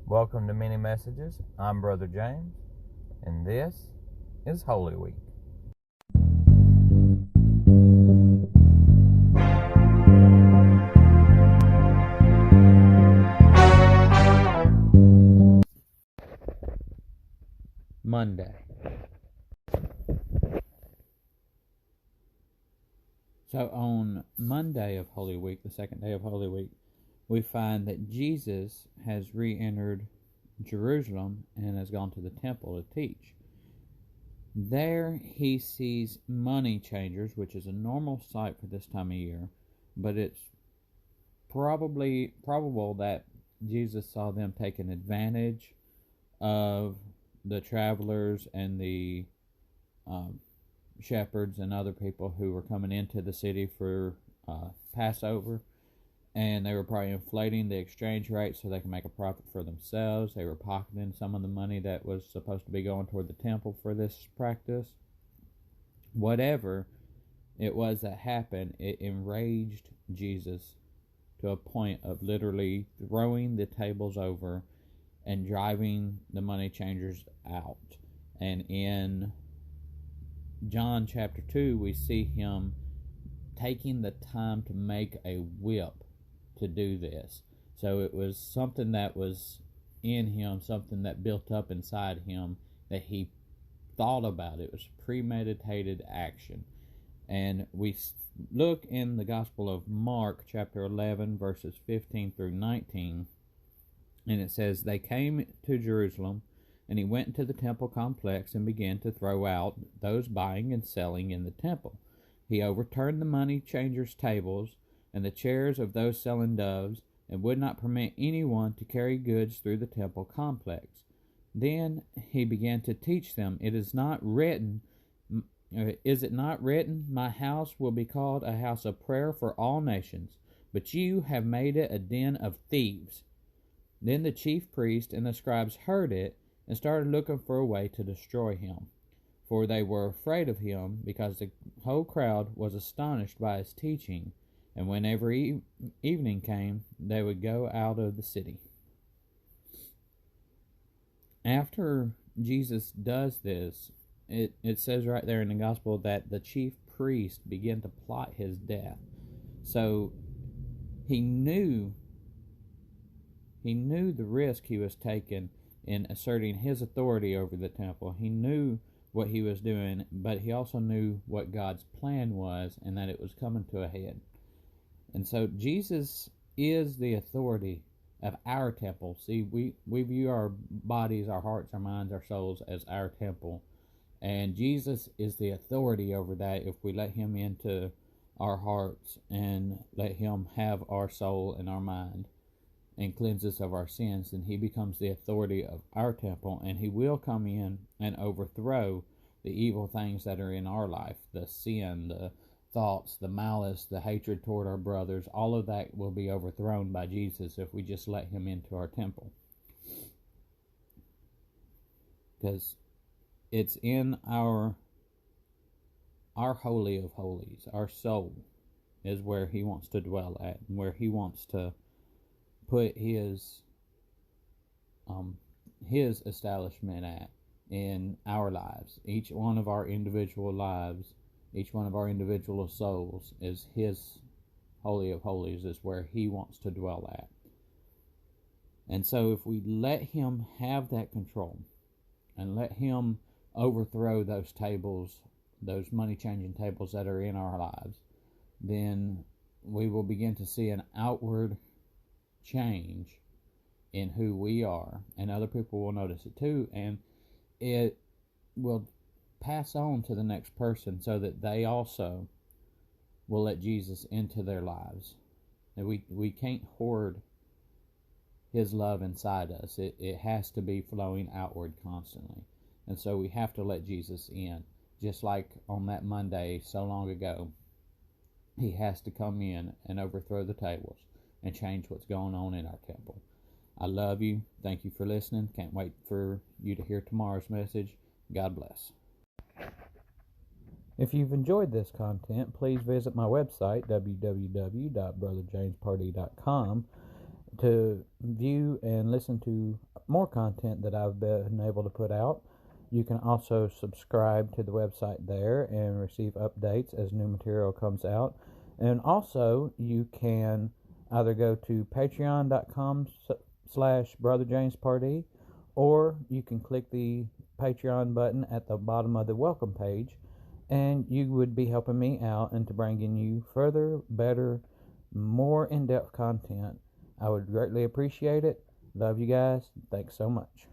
Welcome to Many Messages. I'm Brother James, and this is Holy Week. Monday. So on Monday of Holy Week, the second day of Holy Week, we find that Jesus has re-entered Jerusalem and has gone to the temple to teach. There he sees money changers, which is a normal sight for this time of year, but it's probable that Jesus saw them taking advantage of the travelers and the shepherds and other people who were coming into the city for Passover, and they were probably inflating the exchange rate so they can make a profit for themselves. They were pocketing some of the money that was supposed to be going toward the temple for this practice. Whatever it was that happened, it enraged Jesus to a point of literally throwing the tables over and driving the money changers out. And in John chapter 2, we see him taking the time to make a whip to do this. So it was something that was in him, something that built up inside him that he thought about. It was premeditated action. And we look in the Gospel of Mark chapter 11 verses 15 through 19, and it says, "They came to Jerusalem, and he went into the temple complex and began to throw out those buying and selling in the temple. He overturned the money changers' tables and the chairs of those selling doves, and would not permit anyone to carry goods through the temple complex. Then he began to teach them, is it not written, my house will be called a house of prayer for all nations, but you have made it a den of thieves." Then the chief priests and the scribes heard it and started looking for a way to destroy him, for they were afraid of him, because the whole crowd was astonished by his teaching. And whenever evening came, they would go out of the city. After Jesus does this, it says right there in the gospel that the chief priest began to plot his death. So he knew the risk he was taking in asserting his authority over the temple. He knew what he was doing, but he also knew what God's plan was, and that it was coming to a head. And so Jesus is the authority of our temple. See, we view our bodies, our hearts, our minds, our souls as our temple. And Jesus is the authority over that if we let him into our hearts and let him have our soul and our mind and cleanse us of our sins, then he becomes the authority of our temple, and he will come in and overthrow the evil things that are in our life, the sin, the thoughts, the malice, the hatred toward our brothers. All of that will be overthrown by Jesus if we just let him into our temple. Because it's in our holy of holies, our soul is where he wants to dwell at, and where he wants to put his establishment at in our lives. Each one of our individual lives, each one of our individual souls is his holy of holies, is where he wants to dwell at. And so if we let him have that control and let him overthrow those tables, those money changing tables that are in our lives, then we will begin to see an outward change in who we are, and other people will notice it too, and it will pass on to the next person so that they also will let Jesus into their lives. And we can't hoard his love inside us. It has to be flowing outward constantly, and so we have to let Jesus in, just like on that Monday so long ago. He has to come in and overthrow the tables and change what's going on in our temple. I love you. Thank you for listening. Can't wait for you to hear tomorrow's message. God bless. If you've enjoyed this content, please visit my website, www.brotherjamesparty.com. to view and listen to more content that I've been able to put out. You can also subscribe to the website there and receive updates as new material comes out. And also, you can either go to patreon.com/brotherjamespardee, or you can click the Patreon button at the bottom of the welcome page, and you would be helping me out into bringing you further, better, more in-depth content. I would greatly appreciate it. Love you guys. Thanks so much.